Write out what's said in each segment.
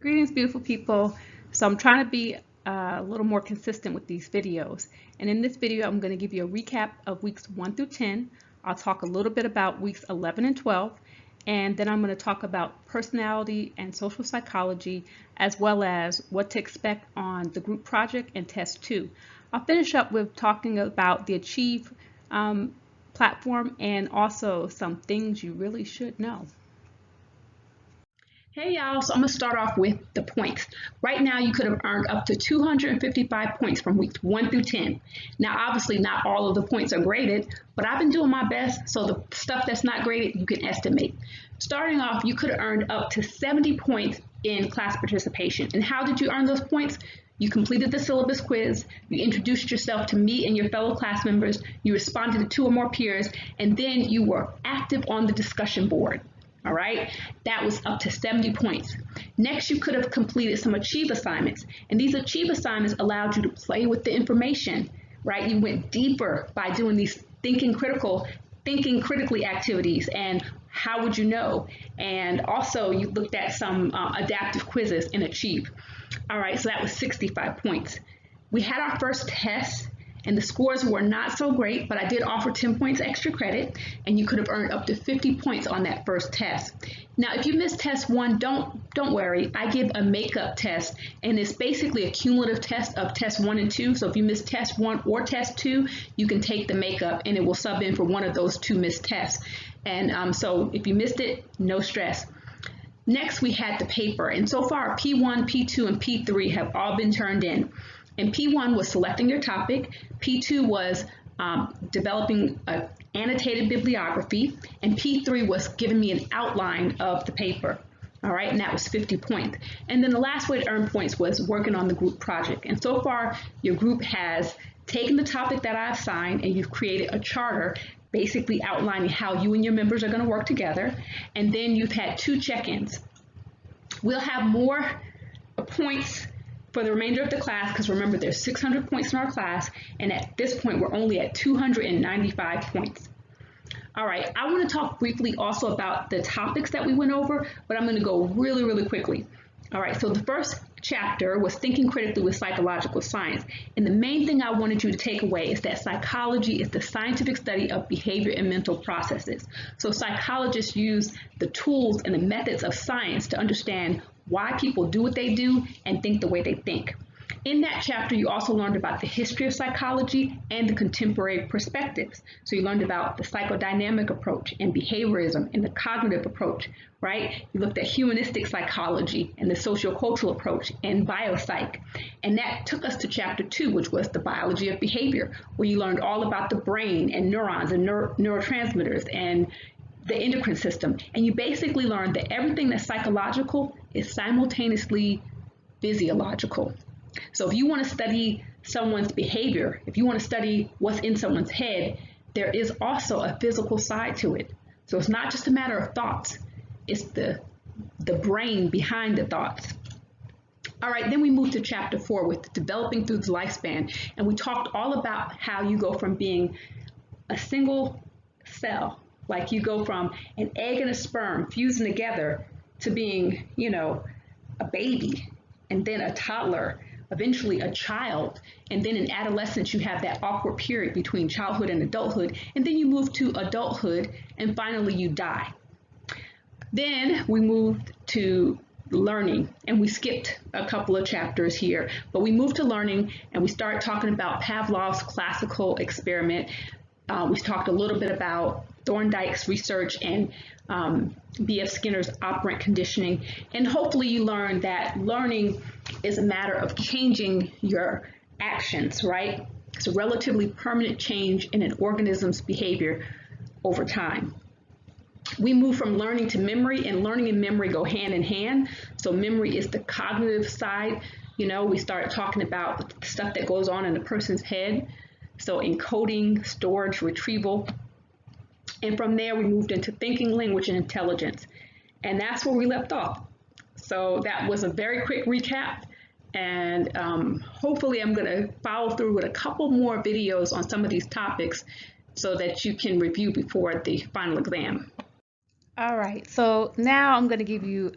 Greetings, beautiful people. So I'm trying to be a little more consistent with these videos. And in this video, I'm going to give you a recap of weeks 1 through 10. I'll talk a little bit about weeks 11 and 12. And then I'm going to talk about personality and social psychology, as well as what to expect on the group project and test 2. I'll finish up with talking about the Achieve platform and also some things you really should know. Hey y'all, so I'm gonna start off with the points. Right now you could have earned up to 255 points from weeks 1 through 10. Now obviously not all of the points are graded, but I've been doing my best, so the stuff that's not graded you can estimate. Starting off, you could have earned up to 70 points in class participation. And how did you earn those points? You completed the syllabus quiz, you introduced yourself to me and your fellow class members, you responded to 2 or more peers, and then you were active on the discussion board. All right, that was up to 70 points. Next, you could have completed some Achieve assignments, and these Achieve assignments allowed you to play with the information, right? You went deeper by doing these thinking critically activities, and how would you know? And also, you looked at some adaptive quizzes in Achieve. All right, so that was 65 points. We had our first test, and the scores were not so great, but I did offer 10 points extra credit, and you could have earned up to 50 points on that first test. Now, if you missed test 1, don't worry. I give a makeup test, and it's basically a cumulative test of test 1 and 2. So if you missed test 1 or test 2, you can take the makeup, and it will sub in for one of those 2 missed tests. And so if you missed it, no stress. Next, we had the paper, and so far P1, P2, and P3 have all been turned in. And P1 was selecting your topic, P2 was developing an annotated bibliography, and P3 was giving me an outline of the paper. All right, and that was 50 points. And then the last way to earn points was working on the group project. And so far, your group has taken the topic that I assigned and you've created a charter basically outlining how you and your members are going to work together. And then you've had 2 check-ins. We'll have more points for the remainder of the class, because remember there's 600 points in our class, and at this point we're only at 295 points. All right, I want to talk briefly also about the topics that we went over, but I'm going to go really quickly. All right, so the first chapter was thinking critically with psychological science, and the main thing I wanted you to take away is that psychology is the scientific study of behavior and mental processes. So psychologists use the tools and the methods of science to understand why people do what they do and think the way they think. In that chapter, you also learned about the history of psychology and the contemporary perspectives. So you learned about the psychodynamic approach and behaviorism and the cognitive approach, right? You looked at humanistic psychology and the sociocultural approach and biopsych. And that took us to chapter 2, which was the biology of behavior, where you learned all about the brain and neurons and neurotransmitters and the endocrine system. And you basically learned that everything that's psychological is simultaneously physiological. So if you want to study someone's behavior, if you want to study what's in someone's head, there is also a physical side to it. So it's not just a matter of thoughts, it's the brain behind the thoughts. All right, then we moved to chapter 4 with developing through the lifespan, and we talked all about how you go from being a single cell, like you go from an egg and a sperm fusing together to being, a baby, and then a toddler, eventually a child, and then in adolescence you have that awkward period between childhood and adulthood, and then you move to adulthood, and finally you die. Then we moved to learning, and we skipped a couple of chapters here, but we moved to learning and we started talking about Pavlov's classical experiment. We talked a little bit about Thorndike's research and B.F. Skinner's operant conditioning, and hopefully you learned that learning is a matter of changing your actions, right? It's a relatively permanent change in an organism's behavior over time. We move from learning to memory, and learning and memory go hand in hand. So memory is the cognitive side. We started talking about the stuff that goes on in a person's head. So encoding, storage, retrieval. And from there, we moved into thinking, language, and intelligence. And that's where we left off. So that was a very quick recap. And hopefully I'm going to follow through with a couple more videos on some of these topics so that you can review before the final exam. All right, so now I'm going to give you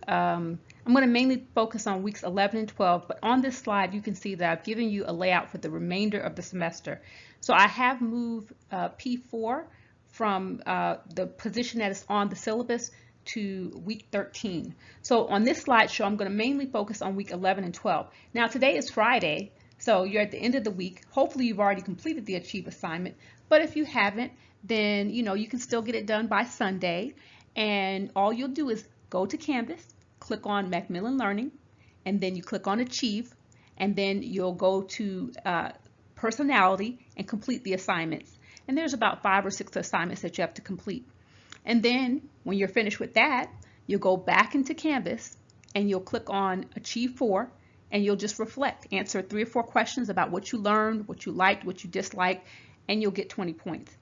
I'm going to mainly focus on weeks 11 and 12, but on this slide you can see that I've given you a layout for the remainder of the semester. So I have moved P4 from the position that is on the syllabus to week 13. So on this slideshow, I'm going to mainly focus on week 11 and 12. Now today is Friday, so you're at the end of the week. Hopefully you've already completed the Achieve assignment, but if you haven't, then you can still get it done by Sunday. And all you'll do is go to Canvas, click on Macmillan Learning, and then you click on Achieve, and then you'll go to Personality and complete the assignments. And there's about 5 or 6 assignments that you have to complete. And then when you're finished with that, you'll go back into Canvas and you'll click on Achieve 4, and you'll just reflect, answer 3 or 4 questions about what you learned, what you liked, what you disliked, and you'll get 20 points.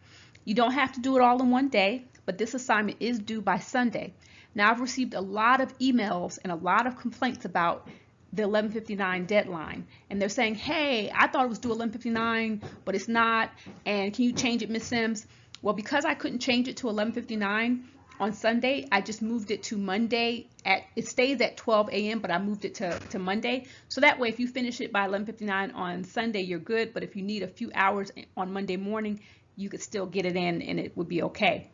You don't have to do it all in one day, but this assignment is due by Sunday. Now, I've received a lot of emails and a lot of complaints about the 11:59 deadline, and they're saying, hey, I thought it was due 11:59, but it's not, and can you change it, Ms. Sims? Well, because I couldn't change it to 11:59 on Sunday, I just moved it to Monday. It stays at 12 a.m., but I moved it to Monday. So that way, if you finish it by 11:59 on Sunday, you're good. But if you need a few hours on Monday morning, you could still get it in and it would be okay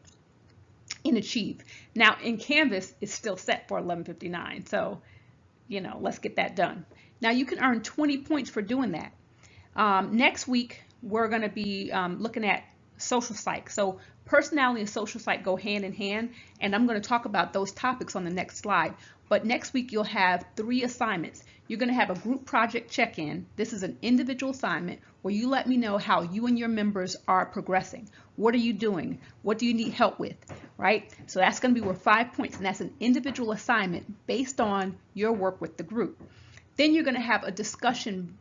in Achieve. Now, in Canvas, it's still set for 11:59. So, let's get that done. Now, you can earn 20 points for doing that. Next week, we're going to be looking at social psych. So personality and social psych go hand in hand, and I'm going to talk about those topics on the next slide. But next week you'll have 3 assignments. You're going to have a group project check-in. This is an individual assignment where you let me know how you and your members are progressing. What are you doing? What do you need help with? Right? So that's going to be worth 5 points, and that's an individual assignment based on your work with the group. Then you're going to have a discussion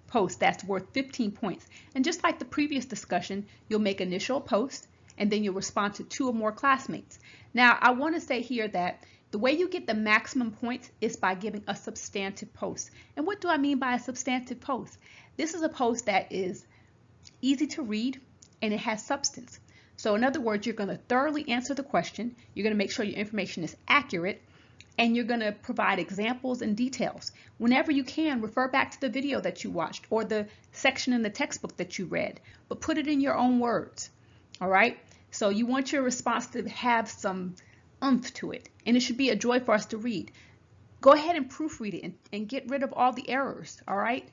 post that's worth 15 points. And just like the previous discussion, you'll make initial post and then you'll respond to 2 or more classmates. Now, I want to say here that the way you get the maximum points is by giving a substantive post. And what do I mean by a substantive post? This is a post that is easy to read and it has substance. So in other words, you're going to thoroughly answer the question, you're going to make sure your information is accurate, and you're going to provide examples and details. Whenever you can, refer back to the video that you watched or the section in the textbook that you read, but put it in your own words. All right? So you want your response to have some oomph to it, and it should be a joy for us to read. Go ahead and proofread it and get rid of all the errors. All right?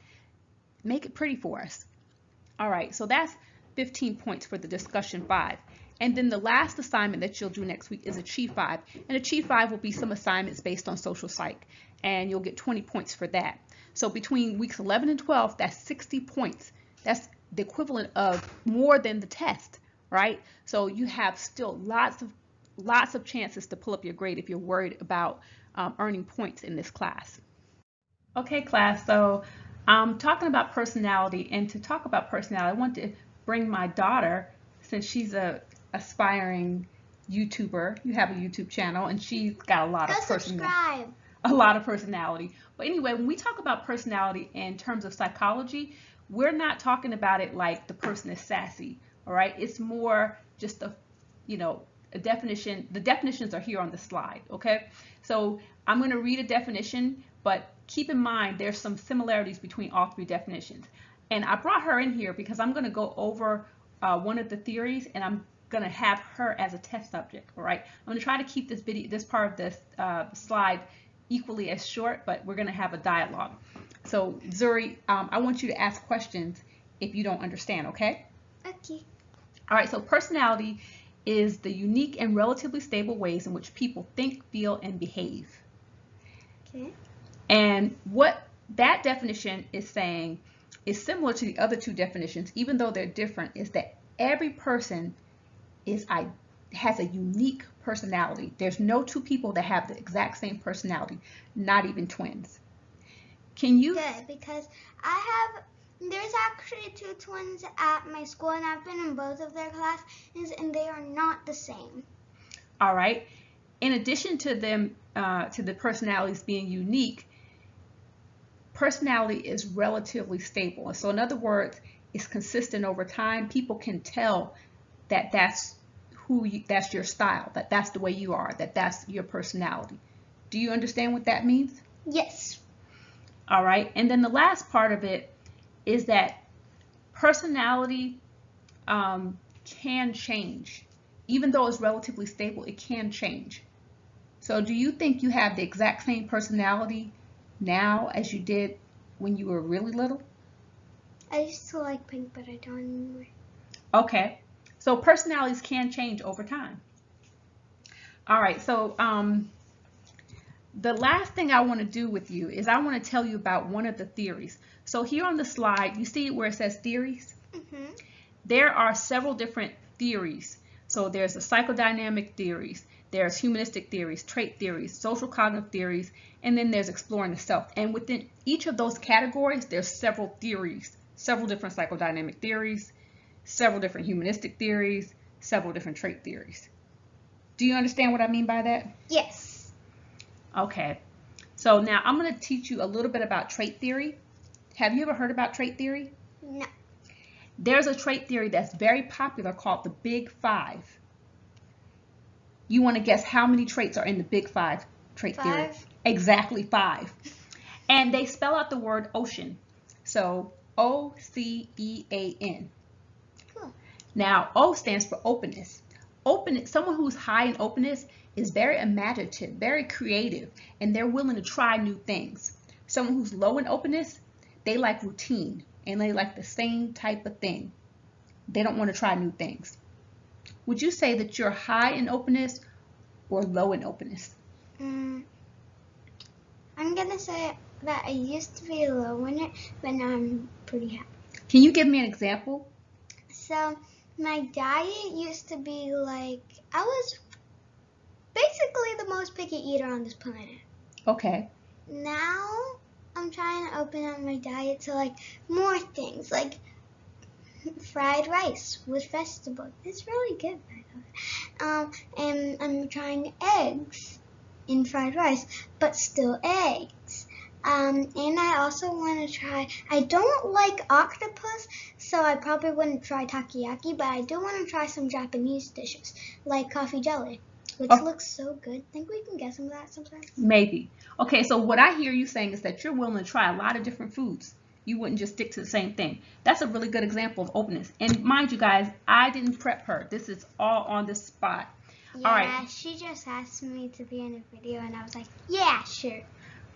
Make it pretty for us. All right, so that's 15 points for the discussion 5. And then the last assignment that you'll do next week is Achieve 5. And Achieve 5 will be some assignments based on social psych, and you'll get 20 points for that. So between weeks 11 and 12, that's 60 points. That's the equivalent of more than the test, right? So you have still lots of chances to pull up your grade if you're worried about earning points in this class. Okay, class, so I'm talking about personality, and to talk about personality, I want to bring my daughter, since she's a aspiring YouTuber. You have a YouTube channel, and she's got a lot of personality. But anyway, when we talk about personality in terms of psychology, we're not talking about it like the person is sassy. All right, it's more just a definition. The definitions are here on the slide. Okay, so I'm going to read a definition, but keep in mind there's some similarities between all 3 definitions. And I brought her in here because I'm going to go over one of the theories, and I'm going to have her as a test subject. All right, I'm going to try to keep this part of this slide equally as short, but we're going to have a dialogue. So Zuri, I want you to ask questions if you don't understand. Okay? Okay. All right, so personality is the unique and relatively stable ways in which people think, feel, and behave. Okay. And what that definition is saying is similar to the other 2 definitions, even though they're different, is that every person has a unique personality. There's no 2 people that have the exact same personality, not even twins. Can you? Good, because there's actually 2 twins at my school, and I've been in both of their classes, and they are not the same. All right. In addition to them, to the personalities being unique, personality is relatively stable. So in other words, it's consistent over time. People can tell that that's your style, that's the way you are, that's your personality. Do you understand what that means? Yes. All right. And then the last part of it is that personality can change. Even though it's relatively stable, it can change. So do you think you have the exact same personality now as you did when you were really little? I used to like pink, but I don't anymore. Okay. So personalities can change over time. All right. So the last thing I want to do with you is I want to tell you about one of the theories. So here on the slide, you see where it says theories? Mm-hmm. There are several different theories. So there's the psychodynamic theories, there's humanistic theories, trait theories, social cognitive theories, and then there's exploring the self. And within each of those categories, there's several theories, several different psychodynamic theories, several different humanistic theories, several different trait theories. Do you understand what I mean by that? Yes. Okay. So now I'm going to teach you a little bit about trait theory. Have you ever heard about trait theory? No. There's a trait theory that's very popular called the Big Five. You want to guess how many traits are in the Big Five trait theory? 5. Exactly 5. And they spell out the word ocean. So O-C-E-A-N. Cool. Now, O stands for openness. Openness, someone who's high in openness is very imaginative, very creative, and they're willing to try new things. Someone who's low in openness, they like routine, and they like the same type of thing. They don't want to try new things. Would you say that you're high in openness or low in openness? I'm gonna say that I used to be low in it, but now I'm pretty high. Can you give me an example? So my diet used to be like, I was basically the most picky eater on this planet. Okay. Now I'm trying to open up my diet to like more things, like fried rice with vegetables. It's really good, by the way. And I'm trying eggs in fried rice, but still eggs. And I also want to try, I don't like octopus, so I probably wouldn't try takoyaki, but I do want to try some Japanese dishes, like coffee jelly, which looks so good. Think we can get some of that sometime? Maybe. Okay, so what I hear you saying is that you're willing to try a lot of different foods. You wouldn't just stick to the same thing. That's a really good example of openness. And mind you guys, I didn't prep her. This is all on the spot. Yeah, all right. She just asked me to be in a video, and I was like, yeah, sure.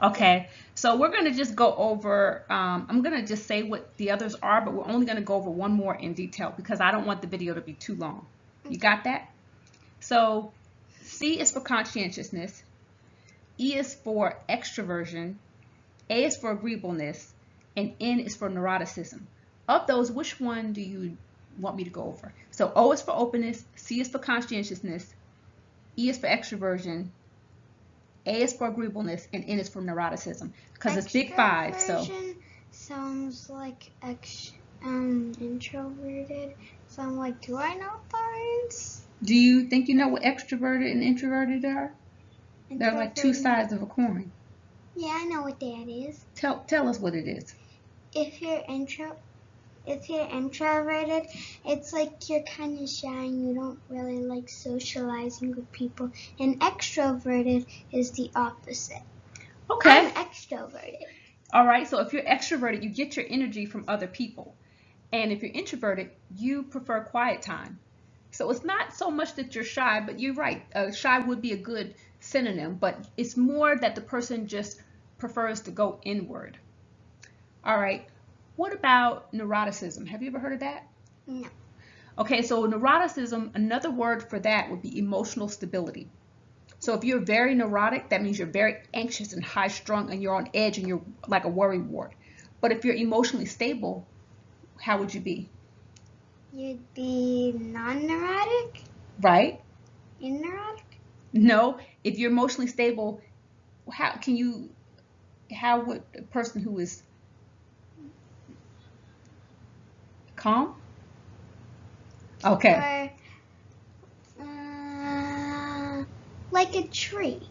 Okay, so we're going to just go over, I'm going to just say what the others are, but we're only going to go over one more in detail because I don't want the video to be too long. You got that? So C is for conscientiousness, E is for extroversion, A is for agreeableness, and N is for neuroticism. Of those, which one do you want me to go over? So O is for openness, C is for conscientiousness, E is for extroversion, A is for agreeableness, and N is for neuroticism. Because it's Big Five, so. Sounds like introverted. So I'm like, do I know those? Do you think you know what extroverted and introverted are? They're like two sides of a coin. Yeah, I know what that is. Tell us what it is. If you're introverted, it's like you're kind of shy and you don't really like socializing with people. And extroverted is the opposite. Okay. I'm extroverted. All right, so if you're extroverted, you get your energy from other people. And if you're introverted, you prefer quiet time. So it's not so much that you're shy, but you're right. Shy would be a good synonym, but it's more that the person just prefers to go inward. All right. What about neuroticism? Have you ever heard of that? No. Okay, so neuroticism, another word for that would be emotional stability. So if you're very neurotic, that means you're very anxious and high-strung and you're on edge and you're like a worry wart. But if you're emotionally stable, how would you be? You'd be non-neurotic? Right. In-neurotic? No, if you're emotionally stable, how would a person who is calm? Okay. Or, like a tree.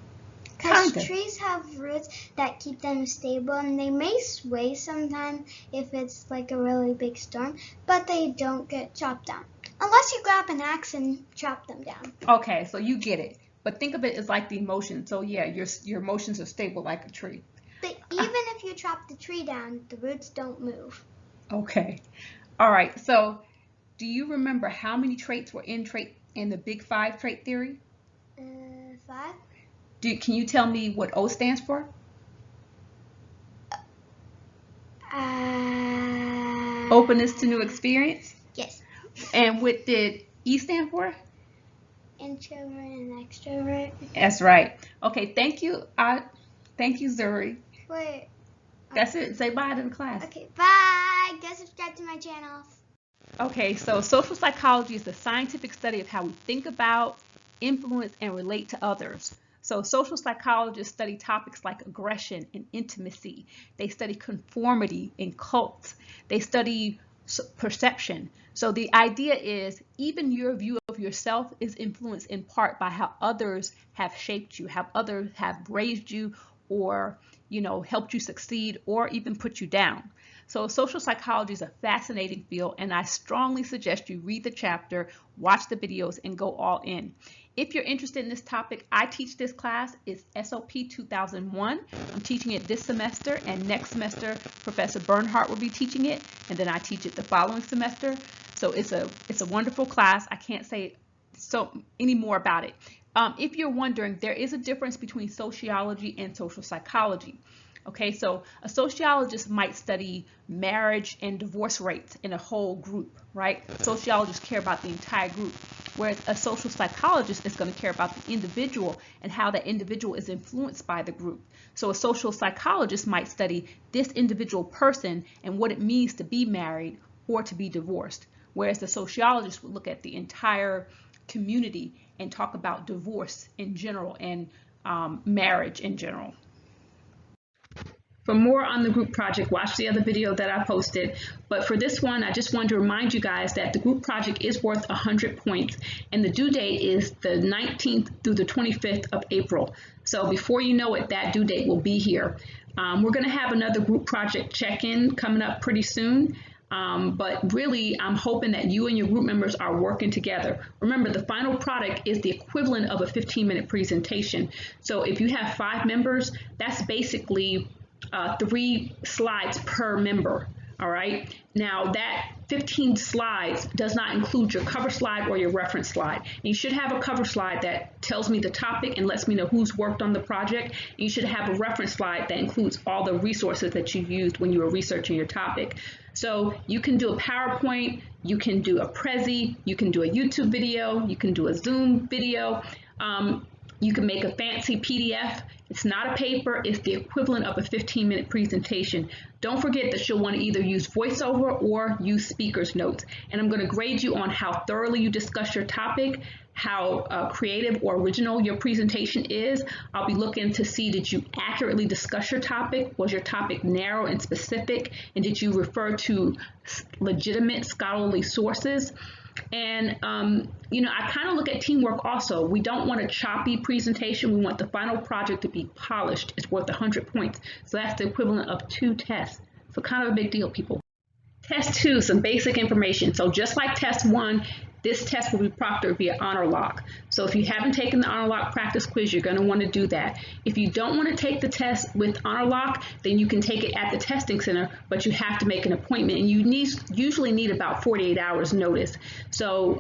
Because trees have roots that keep them stable, and they may sway sometimes if it's like a really big storm, but they don't get chopped down. Unless you grab an axe and chop them down. Okay, so you get it. But think of it as like the emotion. So yeah, your emotions are stable like a tree. But even if you chop the tree down, the roots don't move. Okay. All right. So do you remember how many traits were in the Big Five trait theory? 5. Can you tell me what O stands for? Openness to new experience? Yes. And what did E stand for? Introvert and extrovert. That's right. Okay, thank you. Thank you, Zuri. Wait. That's it. Say bye to the class. Okay, bye. Go subscribe to my channel. Okay, so social psychology is the scientific study of how we think about, influence, and relate to others. So social psychologists study topics like aggression and intimacy. They study conformity in cults. They study perception. So the idea is even your view of yourself is influenced in part by how others have shaped you, how others have raised you, or helped you succeed, or even put you down. So social psychology is a fascinating field, and I strongly suggest you read the chapter, watch the videos, and go all in. If you're interested in this topic, I teach this class. It's SOP 2001. I'm teaching it this semester, and next semester Professor Bernhardt will be teaching it, and then I teach it the following semester. So it's a wonderful class. I can't say any more about it. If you're wondering, there is a difference between sociology and social psychology. Okay, so a sociologist might study marriage and divorce rates in a whole group, right? Sociologists care about the entire group, whereas a social psychologist is going to care about the individual and how that individual is influenced by the group. So a social psychologist might study this individual person and what it means to be married or to be divorced, whereas the sociologist would look at the entire community and talk about divorce in general and marriage in general. For more on the group project, watch the other video that I posted. But for this one, I just wanted to remind you guys that the group project is worth 100 points, and the due date is the 19th through the 25th of April. So before you know it, that due date will be here. We're going to have another group project check-in coming up pretty soon. But really, I'm hoping that you and your group members are working together. Remember, the final product is the equivalent of a 15-minute presentation. So if you have 5 members, that's basically 3 slides per member. All right. Now that 15 slides does not include your cover slide or your reference slide. And you should have a cover slide that tells me the topic and lets me know who's worked on the project. And you should have a reference slide that includes all the resources that you used when you were researching your topic. So you can do a PowerPoint, you can do a Prezi, you can do a YouTube video, you can do a Zoom video. You can make a fancy PDF. It's not a paper, it's the equivalent of a 15-minute presentation. Don't forget that you'll want to either use voiceover or use speaker's notes. And I'm going to grade you on how thoroughly you discuss your topic, how creative or original your presentation is. I'll be looking to see, did you accurately discuss your topic? Was your topic narrow and specific? And did you refer to legitimate scholarly sources? And, I kind of look at teamwork also. We don't want a choppy presentation. We want the final project to be polished. It's worth 100 points. So that's the equivalent of 2 tests. So kind of a big deal, people. Test 2, some basic information. So just like test 1, this test will be proctored via HonorLock. So if you haven't taken the HonorLock practice quiz, you're going to want to do that. If you don't want to take the test with HonorLock, then you can take it at the testing center, but you have to make an appointment, and you usually need about 48 hours notice. So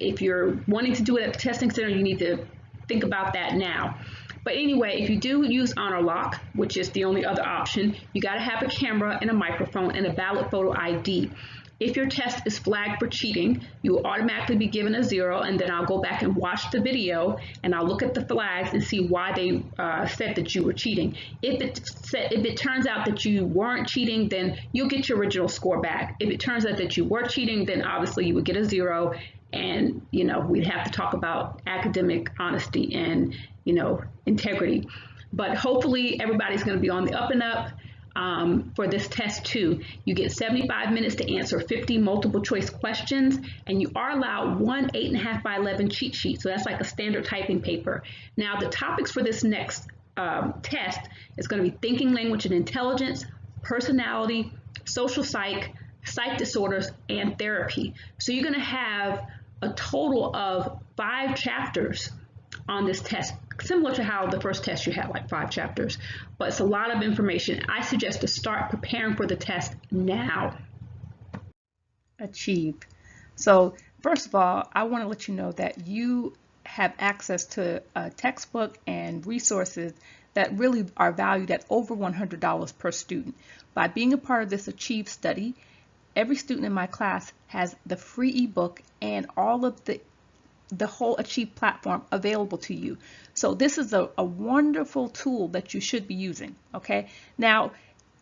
if you're wanting to do it at the testing center, you need to think about that now. But anyway, if you do use HonorLock, which is the only other option, you got to have a camera and a microphone and a valid photo ID. If your test is flagged for cheating, you will automatically be given a 0, and then I'll go back and watch the video and I'll look at the flags and see why they said that you were cheating. If it turns out that you weren't cheating, then you'll get your original score back. If it turns out that you were cheating, then obviously you would get a 0, and we'd have to talk about academic honesty and integrity. But hopefully everybody's going to be on the up and up. For this test 2, you get 75 minutes to answer 50 multiple choice questions, and you are allowed 1 8.5 by 11 cheat sheet. So that's like a standard typing paper. Now the topics for this next test is going to be thinking, language, and intelligence, personality, social psych disorders, and therapy. So you're going to have a total of 5 chapters on this test, similar to how the first test you had like 5 chapters, but it's a lot of information. I suggest to start preparing for the test now. Achieve. So first of all, I want to let you know that you have access to a textbook and resources that really are valued at over $100 per student. By being a part of this Achieve study, every student in my class has the free ebook and all of the whole Achieve platform available to you. So this is a wonderful tool that you should be using, okay? Now,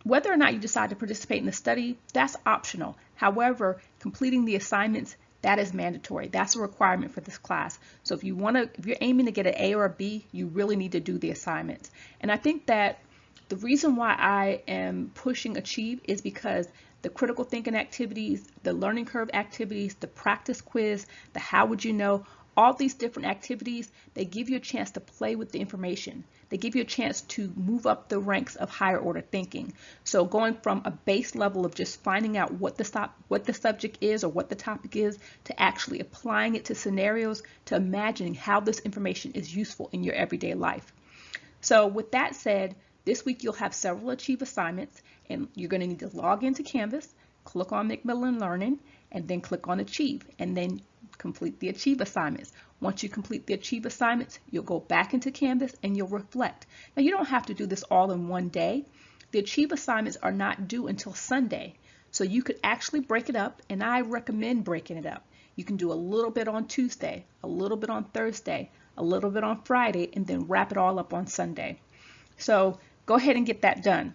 whether or not you decide to participate in the study, that's optional. However, completing the assignments, that is mandatory. That's a requirement for this class. So if you're aiming to get an A or a B, you really need to do the assignments. And I think that the reason why I am pushing Achieve is because the critical thinking activities, the learning curve activities, the practice quiz, the how would you know, all these different activities, they give you a chance to play with the information. They give you a chance to move up the ranks of higher order thinking. So going from a base level of just finding out what the subject is or what the topic is, to actually applying it to scenarios, to imagining how this information is useful in your everyday life. So with that said, this week you'll have several Achieve assignments, and you're going to need to log into Canvas, click on Macmillan Learning, and then click on Achieve, and then complete the Achieve assignments. Once you complete the Achieve assignments, you'll go back into Canvas and you'll reflect. Now, you don't have to do this all in one day. The Achieve assignments are not due until Sunday, so you could actually break it up, and I recommend breaking it up. You can do a little bit on Tuesday, a little bit on Thursday, a little bit on Friday, and then wrap it all up on Sunday. So go ahead and get that done.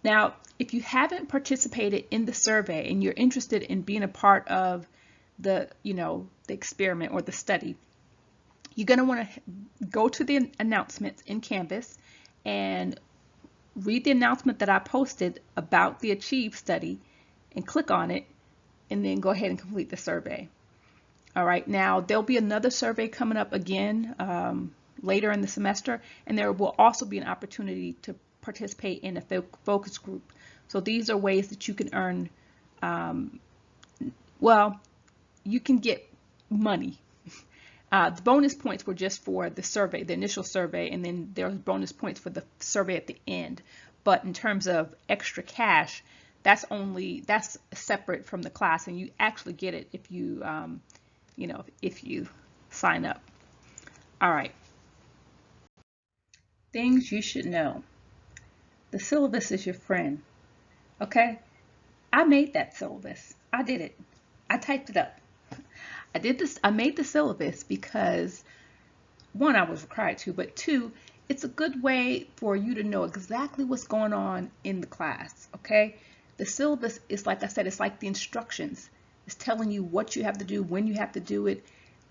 Now, if you haven't participated in the survey and you're interested in being a part of the experiment or the study, you're going to want to go to the announcements in Canvas and read the announcement that I posted about the Achieve study and click on it, and then go ahead and complete the survey. All right, now there'll be another survey coming up again later in the semester, and there will also be an opportunity to participate in a focus group. So these are ways that you can earn, well, you can get money. The bonus points were just for the survey, the initial survey, and then there's bonus points for the survey at the end. But in terms of extra cash, that's separate from the class, and you actually get it if you, if you sign up. All right. Things you should know. The syllabus is your friend. Okay? I made that syllabus. I did it. I typed it up. I made the syllabus because, one, I was required to, but two, it's a good way for you to know exactly what's going on in the class, okay? The syllabus is, like I said, it's like the instructions. It's telling you what you have to do, when you have to do it,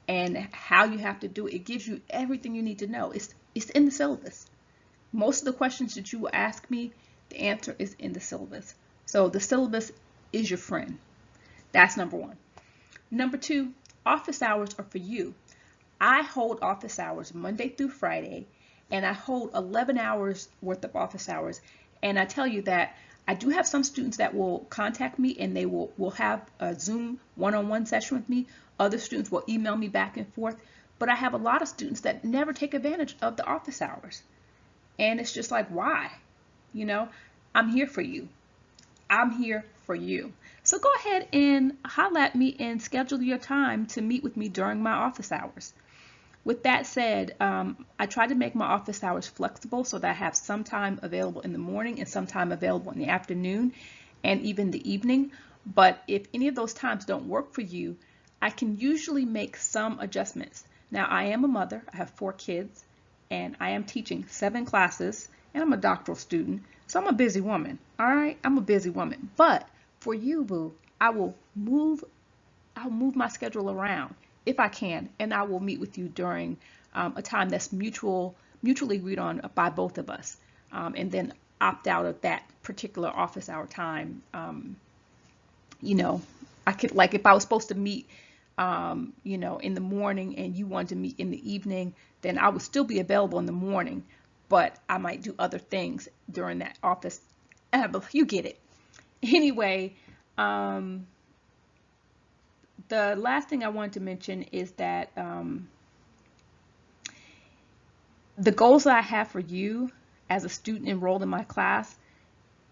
and how you have to do it. It gives you everything you need to know. It's in the syllabus. Most of the questions that you will ask me, the answer is in the syllabus. So the syllabus is your friend. That's number one. Number two, office hours are for you. I hold office hours Monday through Friday, and I hold 11 hours worth of office hours. And I tell you that I do have some students that will contact me, and they will have a Zoom one-on-one session with me. Other students will email me back and forth. But I have a lot of students that never take advantage of the office hours. And it's just like, why? You know, I'm here for you. I'm here for you. So go ahead and holler at me and schedule your time to meet with me during my office hours. With that said, I try to make my office hours flexible so that I have some time available in the morning and some time available in the afternoon and even the evening. But if any of those times don't work for you, I can usually make some adjustments. Now, I am a mother. I have 4 kids, and I am teaching 7 classes, and I'm a doctoral student. So I'm a busy woman. All right, I'm a busy woman. But for you, boo, I'll move my schedule around if I can, and I will meet with you during a time that's mutually agreed on by both of us, and then opt out of that particular office hour time. You know, I could, like, if I was supposed to meet, you know, in the morning and you wanted to meet in the evening, then I would still be available in the morning, but I might do other things during that office. But you get it. Anyway, the last thing I wanted to mention is that the goals that I have for you as a student enrolled in my class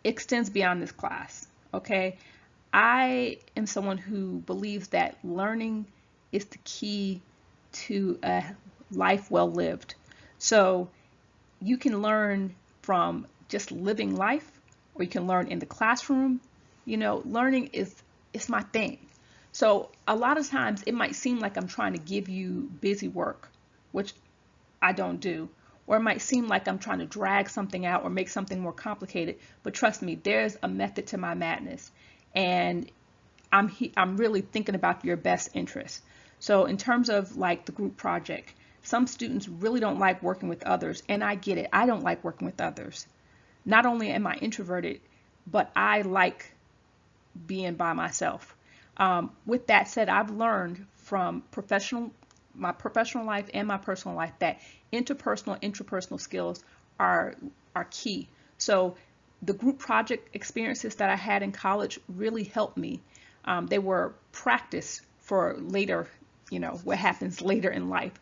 extends beyond this class, okay? I am someone who believes that learning is the key to a life well lived. So you can learn from just living life, or you can learn in the classroom. You know, learning is my thing. So a lot of times it might seem like I'm trying to give you busy work, which I don't do. Or it might seem like I'm trying to drag something out or make something more complicated. But trust me, there's a method to my madness. And I'm really thinking about your best interest. So in terms of like the group project, some students really don't like working with others. And I get it. I don't like working with others. Not only am I introverted, but I like being by myself. With that said, I've learned from my professional life and my personal life that interpersonal skills are key. So the group project experiences that I had in college really helped me. They were practice for later, what happens later in life.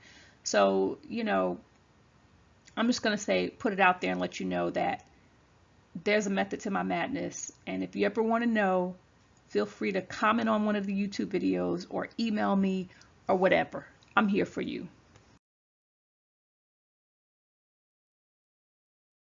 So, I'm just going to say, put it out there and let you know that there's a method to my madness. And if you ever want to know, feel free to comment on one of the YouTube videos or email me or whatever. I'm here for you.